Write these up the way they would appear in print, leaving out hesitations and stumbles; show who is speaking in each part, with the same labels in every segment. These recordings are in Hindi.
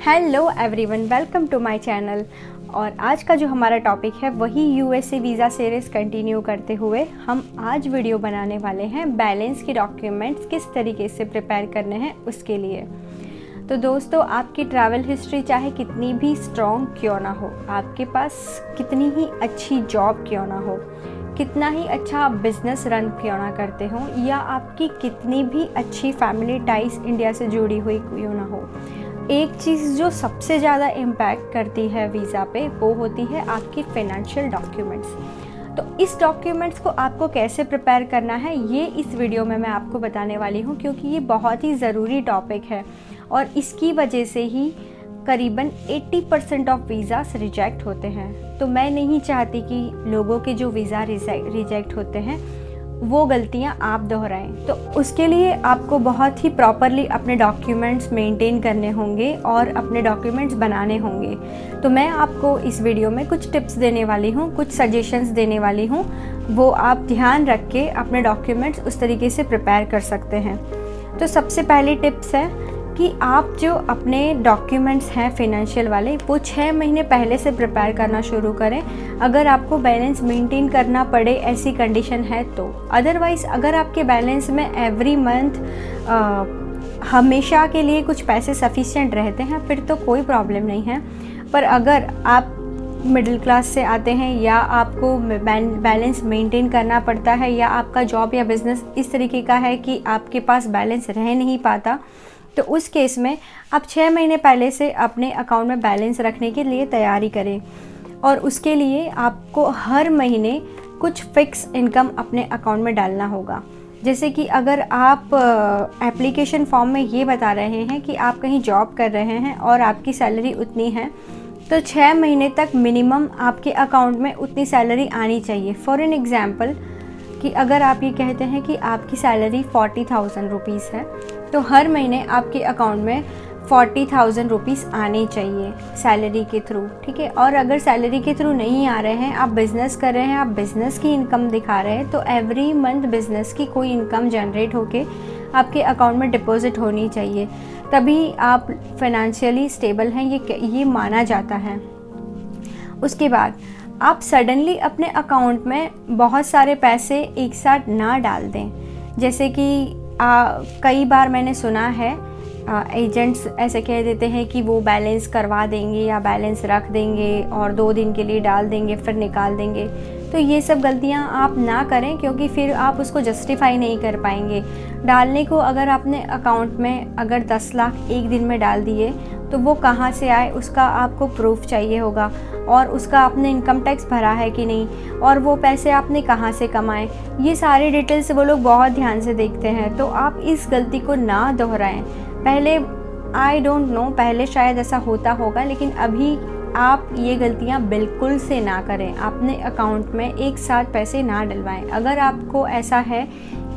Speaker 1: Hello everyone, welcome to my channel. और आज का जो हमारा टॉपिक है वही यूएसए वीज़ा सीरीज़ कंटिन्यू करते हुए हम आज वीडियो बनाने वाले हैं बैलेंस के डॉक्यूमेंट्स किस तरीके से प्रिपेयर करने हैं उसके लिए। तो दोस्तों, आपकी ट्रैवल हिस्ट्री चाहे कितनी भी स्ट्रॉन्ग क्यों ना हो, आपके पास कितनी ही अच्छी जॉब क्यों ना हो, कितना ही अच्छा बिजनेस रन क्यों ना करते हो, या आपकी कितनी भी अच्छी फैमिली टाइज इंडिया से जुड़ी हुई क्यों ना हो, एक चीज़ जो सबसे ज़्यादा इम्पैक्ट करती है वीज़ा पे वो होती है आपकी फाइनेंशियल डॉक्यूमेंट्स। तो इस डॉक्यूमेंट्स को आपको कैसे प्रिपेयर करना है ये इस वीडियो में मैं आपको बताने वाली हूँ, क्योंकि ये बहुत ही ज़रूरी टॉपिक है और इसकी वजह से ही करीबन 80% ऑफ वीज़ास रिजेक्ट होते हैं। तो मैं नहीं चाहती कि लोगों के जो वीज़ा रिजेक्ट होते हैं वो गलतियां आप दोहराएं। तो उसके लिए आपको बहुत ही प्रॉपरली अपने डॉक्यूमेंट्स मेंटेन करने होंगे और अपने डॉक्यूमेंट्स बनाने होंगे। तो मैं आपको इस वीडियो में कुछ टिप्स देने वाली हूँ, कुछ सजेशंस देने वाली हूँ, वो आप ध्यान रख के अपने डॉक्यूमेंट्स उस तरीके से प्रिपेयर कर सकते हैं। तो सबसे पहली टिप्स है कि आप जो अपने डॉक्यूमेंट्स हैं फाइनेंशियल वाले वो 6 महीने पहले से प्रिपेयर करना शुरू करें, अगर आपको बैलेंस मेंटेन करना पड़े ऐसी कंडीशन है तो। अदरवाइज़ अगर आपके बैलेंस में एवरी मंथ हमेशा के लिए कुछ पैसे सफिशिएंट रहते हैं फिर तो कोई प्रॉब्लम नहीं है। पर अगर आप मिडिल क्लास से आते हैं या आपको बैलेंस मेंटेन करना पड़ता है या आपका जॉब या बिज़नेस इस तरीके का है कि आपके पास बैलेंस रह नहीं पाता, तो उस केस में आप 6 महीने पहले से अपने अकाउंट में बैलेंस रखने के लिए तैयारी करें। और उसके लिए आपको हर महीने कुछ फिक्स इनकम अपने अकाउंट में डालना होगा। जैसे कि अगर आप एप्लीकेशन फॉर्म में ये बता रहे हैं कि आप कहीं जॉब कर रहे हैं और आपकी सैलरी उतनी है, तो 6 महीने तक मिनिमम आपके अकाउंट में उतनी सैलरी आनी चाहिए। फॉर एन एग्ज़ाम्पल कि अगर आप ये कहते हैं कि आपकी सैलरी 40,000 रुपीज़ है, तो हर महीने आपके अकाउंट में 40,000 रुपीज़ आने चाहिए सैलरी के थ्रू, ठीक है। और अगर सैलरी के थ्रू नहीं आ रहे हैं, आप बिज़नेस कर रहे हैं, आप बिज़नेस की इनकम दिखा रहे हैं, तो एवरी मंथ बिज़नेस की कोई इनकम जनरेट होके आपके अकाउंट में डिपॉजिट होनी चाहिए, तभी आप फाइनेंशियली स्टेबल हैं, ये माना जाता है। उसके बाद आप सडनली अपने अकाउंट में बहुत सारे पैसे एक साथ ना डाल दें। जैसे कि कई बार मैंने सुना है एजेंट्स ऐसे कह देते हैं कि वो बैलेंस करवा देंगे या बैलेंस रख देंगे और 2 दिन के लिए डाल देंगे फिर निकाल देंगे। तो ये सब गलतियां आप ना करें, क्योंकि फिर आप उसको जस्टिफाई नहीं कर पाएंगे। डालने को अगर आपने अकाउंट में अगर 10 लाख एक दिन में डाल दिए तो वो कहाँ से आए उसका आपको प्रूफ चाहिए होगा, और उसका आपने इनकम टैक्स भरा है कि नहीं, और वो पैसे आपने कहाँ से कमाए, ये सारी डिटेल्स वो लोग बहुत ध्यान से देखते हैं। तो आप इस गलती को ना दोहराएं। पहले आई डोंट नो, पहले शायद ऐसा होता होगा, लेकिन अभी आप ये गलतियाँ बिल्कुल से ना करें। अपने अकाउंट में एक साथ पैसे ना डलवाएं। अगर आपको ऐसा है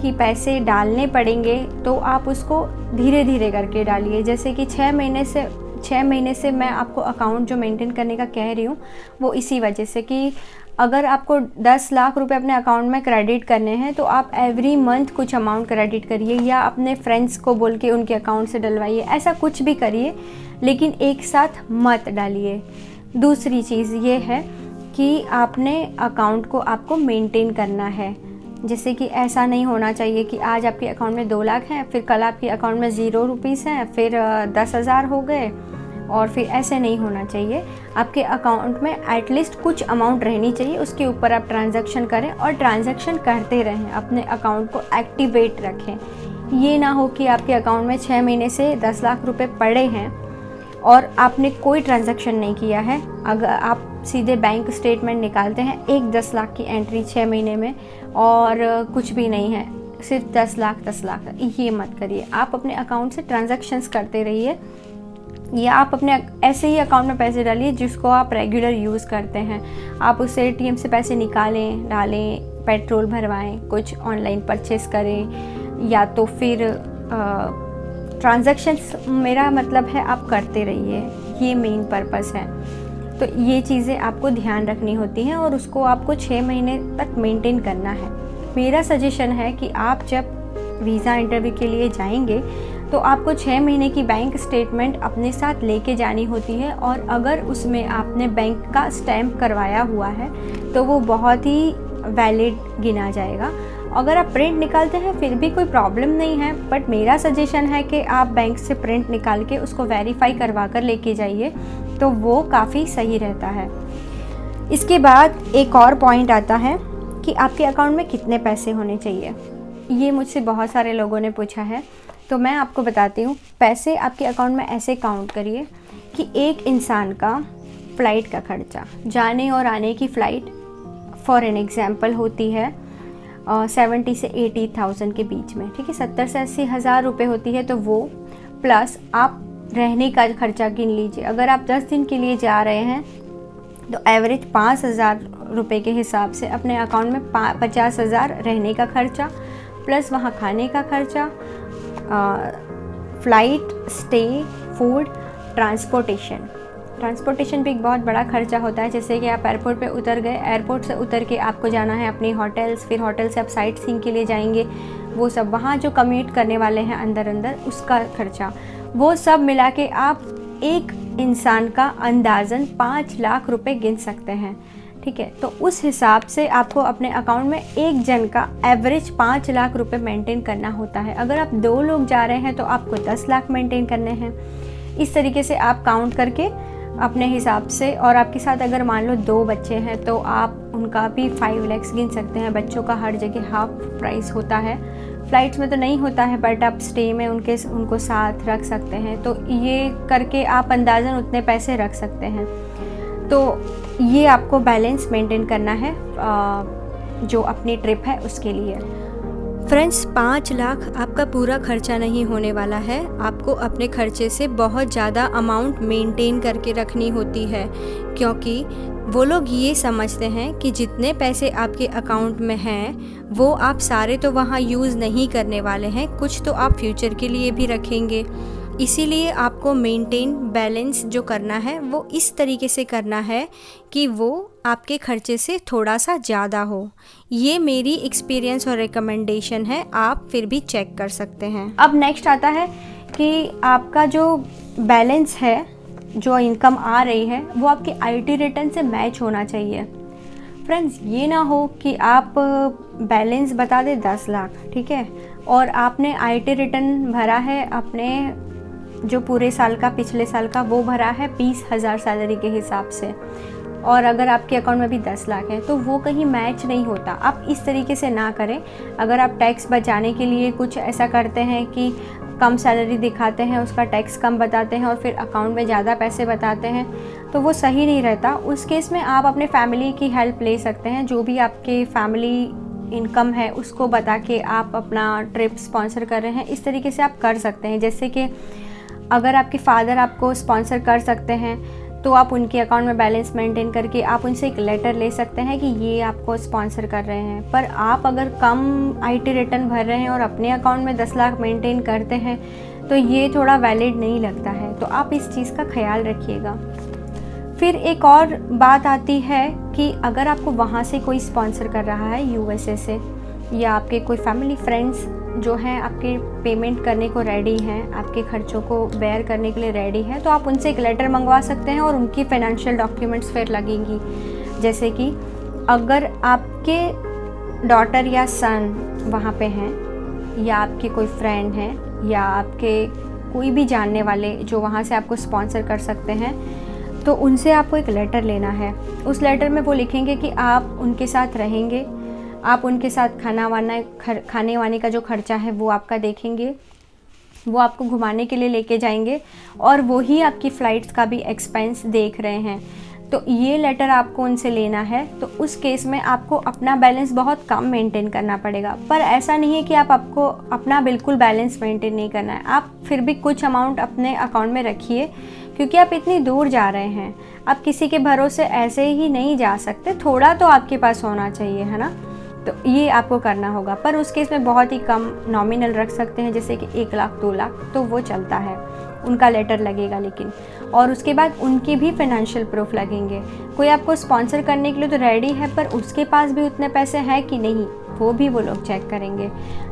Speaker 1: कि पैसे डालने पड़ेंगे तो आप उसको धीरे धीरे करके डालिए। जैसे कि 6 महीने से मैं आपको अकाउंट जो मेंटेन करने का कह रही हूँ वो इसी वजह से कि अगर आपको 10 लाख रुपए अपने अकाउंट में क्रेडिट करने हैं तो आप एवरी मंथ कुछ अमाउंट क्रेडिट करिए, या अपने फ्रेंड्स को बोल के उनके अकाउंट से डलवाइए, ऐसा कुछ भी करिए, लेकिन एक साथ मत डालिए। दूसरी चीज़ ये है कि आपने अकाउंट को आपको मेंटेन करना है। जैसे कि ऐसा नहीं होना चाहिए कि आज आपके अकाउंट में 2 लाख हैं, फिर कल आपके अकाउंट में 0 रुपीज़ हैं, फिर 10,000 हो गए, और फिर ऐसे नहीं होना चाहिए। आपके अकाउंट में एटलीस्ट कुछ अमाउंट रहनी चाहिए, उसके ऊपर आप ट्रांजैक्शन करें और ट्रांजैक्शन करते रहें, अपने अकाउंट को एक्टिवेट रखें। ये ना हो कि आपके अकाउंट में 6 महीने से 10 लाख रुपए पड़े हैं और आपने कोई ट्रांजैक्शन नहीं किया है। अगर आप सीधे बैंक स्टेटमेंट निकालते हैं, एक 10 लाख की एंट्री 6 महीने में और कुछ भी नहीं है, सिर्फ 10 लाख, ये मत करिए। आप अपने अकाउंट से ट्रांजैक्शंस करते रहिए, या आप अपने ऐसे ही अकाउंट में पैसे डालिए जिसको आप रेगुलर यूज़ करते हैं। आप उससे एटीएम से पैसे निकालें, डालें, पेट्रोल भरवाएं, कुछ ऑनलाइन परचेस करें, या तो फिर ट्रांजैक्शंस, मेरा मतलब है आप करते रहिए, ये मेन पर्पस है। तो ये चीज़ें आपको ध्यान रखनी होती हैं और उसको आपको 6 महीने तक मेंटेन करना है। मेरा सजेशन है कि आप जब वीज़ा इंटरव्यू के लिए जाएंगे तो आपको 6 महीने की बैंक स्टेटमेंट अपने साथ लेके जानी होती है, और अगर उसमें आपने बैंक का स्टैम्प करवाया हुआ है तो वो बहुत ही वैलिड गिना जाएगा। अगर आप प्रिंट निकालते हैं फिर भी कोई प्रॉब्लम नहीं है, बट मेरा सजेशन है कि आप बैंक से प्रिंट निकाल के उसको वेरीफाई करवा कर लेके जाइए, तो वो काफ़ी सही रहता है। इसके बाद एक और पॉइंट आता है कि आपके अकाउंट में कितने पैसे होने चाहिए। ये मुझसे बहुत सारे लोगों ने पूछा है, तो मैं आपको बताती हूँ। पैसे आपके अकाउंट में ऐसे काउंट करिए कि एक इंसान का फ़्लाइट का खर्चा, जाने और आने की फ़्लाइट फॉर एन एग्ज़ाम्पल होती है 70 से 80,000 के बीच में, ठीक है, 70 से 80,000 रुपये होती है। तो वो प्लस आप रहने का खर्चा गिन लीजिए। अगर आप 10 दिन के लिए जा रहे हैं तो एवरेज 5,000 रुपये के हिसाब से अपने अकाउंट में 50,000 रहने का खर्चा, प्लस वहाँ खाने का खर्चा, फ़्लाइट स्टे, फूड, ट्रांसपोर्टेशन भी एक बहुत बड़ा खर्चा होता है। जैसे कि आप एयरपोर्ट पे उतर गए, एयरपोर्ट से उतर के आपको जाना है अपनी होटल्स, फिर होटल से आप साइट सीइंग के लिए जाएंगे, वो सब वहाँ जो कम्यूट करने वाले हैं अंदर उसका खर्चा, वो सब मिला के आप एक इंसान का अंदाज़न 5 लाख रुपए गिन सकते हैं, ठीक है। तो उस हिसाब से आपको अपने अकाउंट में एक जन का एवरेज 5 लाख रुपए मेंटेन करना होता है। अगर आप 2 लोग जा रहे हैं तो आपको 10 लाख मेंटेन करने हैं। इस तरीके से आप काउंट करके अपने हिसाब से, और आपके साथ अगर मान लो 2 बच्चे हैं तो आप उनका भी 5 लाख गिन सकते हैं। बच्चों का हर जगह हाफ प्राइस होता है, फ़्लाइट्स में तो नहीं होता है, बट आप स्टे में उनको साथ रख सकते हैं। तो ये करके आप अंदाज़न उतने पैसे रख सकते हैं। तो ये आपको बैलेंस मेंटेन करना है जो अपनी ट्रिप है उसके लिए। फ्रेंड्स, 5 लाख आपका पूरा खर्चा नहीं होने वाला है। आपको अपने खर्चे से बहुत ज़्यादा अमाउंट मेंटेन करके रखनी होती है, क्योंकि वो लोग ये समझते हैं कि जितने पैसे आपके अकाउंट में हैं वो आप सारे तो वहाँ यूज़ नहीं करने वाले हैं, कुछ तो आप फ्यूचर के लिए भी रखेंगे। इसीलिए आपको मेंटेन बैलेंस जो करना है वो इस तरीके से करना है कि वो आपके खर्चे से थोड़ा सा ज़्यादा हो। ये मेरी एक्सपीरियंस और रिकमेंडेशन है, आप फिर भी चेक कर सकते हैं। अब नेक्स्ट आता है कि आपका जो बैलेंस है, जो इनकम आ रही है, वो आपके आईटी रिटर्न से मैच होना चाहिए। फ्रेंड्स, ये ना हो कि आप बैलेंस बता दें 10 लाख, ठीक है, और आपने आईटी रिटर्न भरा है अपने जो पूरे साल का, पिछले साल का, वो भरा है 20,000 सैलरी के हिसाब से, और अगर आपके अकाउंट में भी 10 लाख है तो वो कहीं मैच नहीं होता। आप इस तरीके से ना करें। अगर आप टैक्स बचाने के लिए कुछ ऐसा करते हैं कि कम सैलरी दिखाते हैं, उसका टैक्स कम बताते हैं और फिर अकाउंट में ज़्यादा पैसे बताते हैं, तो वो सही नहीं रहता। उस केस में आप अपने फैमिली की हेल्प ले सकते हैं। जो भी आपके फैमिली इनकम है उसको बता के आप अपना ट्रिप स्पॉन्सर कर रहे हैं, इस तरीके से आप कर सकते हैं। जैसे कि अगर आपके फादर आपको स्पॉन्सर कर सकते हैं तो आप उनके अकाउंट में बैलेंस मेंटेन करके आप उनसे एक लेटर ले सकते हैं कि ये आपको स्पॉन्सर कर रहे हैं। पर आप अगर कम आईटी रिटर्न भर रहे हैं और अपने अकाउंट में 10 लाख मेंटेन करते हैं तो ये थोड़ा वैलिड नहीं लगता है। तो आप इस चीज़ का ख्याल रखिएगा। फिर एक और बात आती है कि अगर आपको वहाँ से कोई स्पॉन्सर कर रहा है, यूएसए से, या आपके कोई फैमिली फ्रेंड्स जो हैं आपके पेमेंट करने को रेडी हैं, आपके खर्चों को बेयर करने के लिए रेडी हैं, तो आप उनसे एक लेटर मंगवा सकते हैं और उनकी फाइनेंशियल डॉक्यूमेंट्स फिर लगेंगी। जैसे कि अगर आपके डॉटर या सन वहाँ पे हैं, या आपके कोई फ्रेंड हैं, या आपके कोई भी जानने वाले जो वहाँ से आपको स्पॉन्सर कर सकते हैं, तो उनसे आपको एक लेटर लेना है। उस लेटर में वो लिखेंगे कि आप उनके साथ रहेंगे, आप उनके साथ खाने वाने का जो खर्चा है वो आपका देखेंगे, वो आपको घुमाने के लिए लेके जाएंगे और वो ही आपकी फ़्लाइट्स का भी एक्सपेंस देख रहे हैं। तो ये लेटर आपको उनसे लेना है। तो उस केस में आपको अपना बैलेंस बहुत कम मेंटेन करना पड़ेगा। पर ऐसा नहीं है कि आपको अपना बिल्कुल बैलेंस मेंटेन नहीं करना है। आप फिर भी कुछ अमाउंट अपने अकाउंट में रखिए, क्योंकि आप इतनी दूर जा रहे हैं, आप किसी के भरोसे ऐसे ही नहीं जा सकते। थोड़ा तो आपके पास होना चाहिए, है ना। तो ये आपको करना होगा। पर उस केस में बहुत ही कम नॉमिनल रख सकते हैं, जैसे कि 1 लाख 2 लाख, तो वो चलता है। उनका लेटर लगेगा लेकिन, और उसके बाद उनके भी फाइनेंशियल प्रूफ लगेंगे। कोई आपको स्पॉन्सर करने के लिए तो रेडी है, पर उसके पास भी उतने पैसे हैं कि नहीं, वो भी वो लोग चेक करेंगे।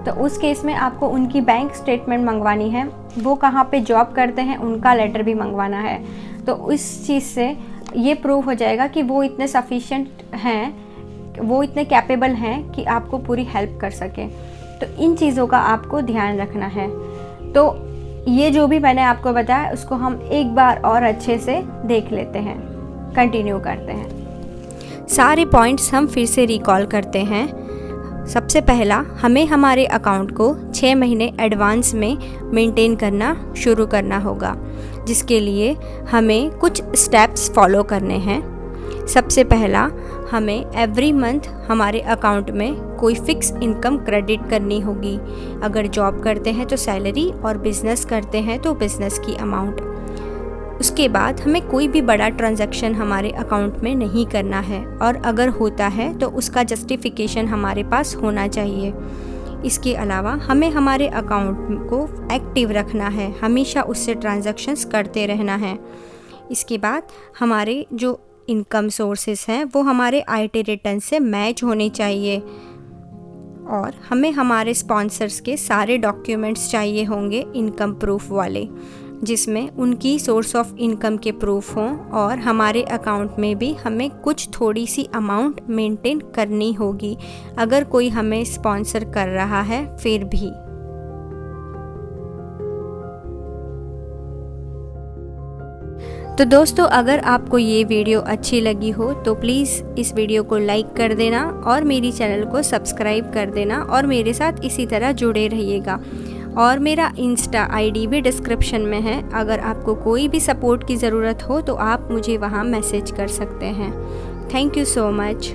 Speaker 1: तो उस केस में आपको उनकी बैंक स्टेटमेंट मंगवानी है, वो कहाँ पे जॉब करते हैं उनका लेटर भी मंगवाना है। तो इस चीज़ से ये प्रूव हो जाएगा कि वो इतने सफिशिएंट हैं, वो इतने कैपेबल हैं कि आपको पूरी हेल्प कर सकें। तो इन चीज़ों का आपको ध्यान रखना है। तो ये जो भी मैंने आपको बताया उसको हम एक बार और अच्छे से देख लेते हैं, कंटिन्यू करते हैं। सारे पॉइंट्स हम फिर से रिकॉल करते हैं। सबसे पहला, हमें हमारे अकाउंट को 6 महीने एडवांस में मेंटेन करना शुरू करना होगा, जिसके लिए हमें कुछ स्टेप्स फॉलो करने हैं। सबसे पहला, हमें एवरी मंथ हमारे अकाउंट में कोई फ़िक्स इनकम क्रेडिट करनी होगी। अगर जॉब करते हैं तो सैलरी, और बिज़नेस करते हैं तो बिज़नेस की अमाउंट। उसके बाद हमें कोई भी बड़ा ट्रांजैक्शन हमारे अकाउंट में नहीं करना है, और अगर होता है तो उसका जस्टिफिकेशन हमारे पास होना चाहिए। इसके अलावा हमें हमारे अकाउंट को एक्टिव रखना है, हमेशा उससे ट्रांजैक्शंस करते रहना है। इसके बाद हमारे जो इनकम सोर्सेस हैं वो हमारे आईटी रिटर्न से मैच होने चाहिए, और हमें हमारे स्पॉन्सर्स के सारे डॉक्यूमेंट्स चाहिए होंगे इनकम प्रूफ वाले, जिसमें उनकी सोर्स ऑफ इनकम के प्रूफ हों, और हमारे अकाउंट में भी हमें कुछ थोड़ी सी अमाउंट मेंटेन करनी होगी अगर कोई हमें स्पॉन्सर कर रहा है फिर भी। तो दोस्तों, अगर आपको ये वीडियो अच्छी लगी हो तो प्लीज़ इस वीडियो को लाइक कर देना और मेरी चैनल को सब्सक्राइब कर देना, और मेरे साथ इसी तरह जुड़े रहिएगा। और मेरा इंस्टा आईडी भी डिस्क्रिप्शन में है, अगर आपको कोई भी सपोर्ट की ज़रूरत हो तो आप मुझे वहाँ मैसेज कर सकते हैं। Thank you so much.